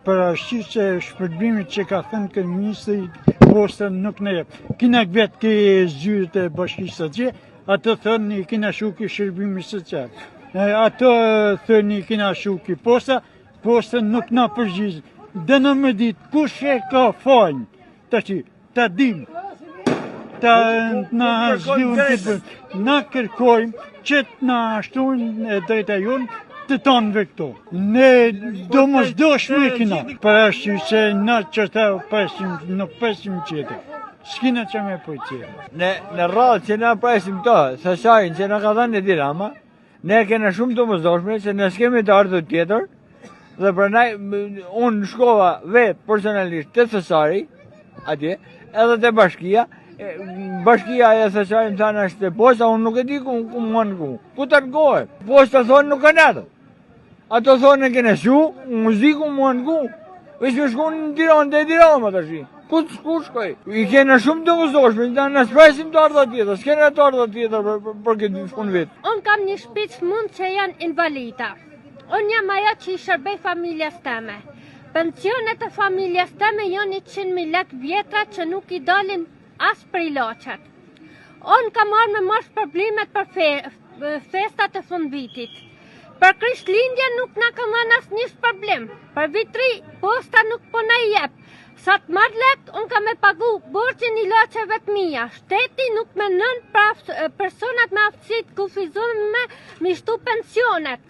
Parashqit se shpërblimit që ka thënë këtë ministri posta nuk në jep. Kina vetë ke zyrët e bashkisë së gje, ato thënë i kina shuki shërbimi social. Ato thënë i kina shuki posta nuk na përgjizë. Dhe në më ditë, kush e ka falë, ta dim, ta na zhjun këtë bërë. Na kërkojmë që të na ashtrujnë drejta jonë të tonëve këto. Ne do mos doshme kina. Parashqit se na qërta nuk presim qëtë. S'kina që me pëjtje. Në rrallë që na presim to, sasajnë që na ka dhënë e dirama, ne kena shumë të mëzdoshme që ne s'kemi të ardhë tjetër, dhe prandaj unë shkova vetë personalisht të Thesari, atje, edhe të bashkia. Bashkia e Thesari më thanë është posta, unë nuk e di ku më në ku. Ku të rgohet? Posta thonë nuk kanë atë. Ato thonë e kene shu, unë zi ku më në ku. Vesh me shku në Tiranë, dhe Tiranë më të shi. Ku shkoj? I kene shumë të mëzoshme, në shpresim të ardha tjetër, s'kene të ardha tjetër për këtë shkun vetë. Unë kam një shpic mund që janë invalida. Unë jam aja që i shërbej familjes teme. Pensionet e familjes teme janë 100.000 lekë vjetra që nuk i dalin as për ilaçet. Unë kam marrë me marrë problemet për festat e fund vitit. Për Krishtlindje nuk na ka marrë as një problem. Për vitri, posta nuk po na i jep. Sa të marrë lekë, unë kam me pagu borqin ilaçeve të mija. Shteti nuk me nën pra personat me aftësit kufizume me shtu pensionet.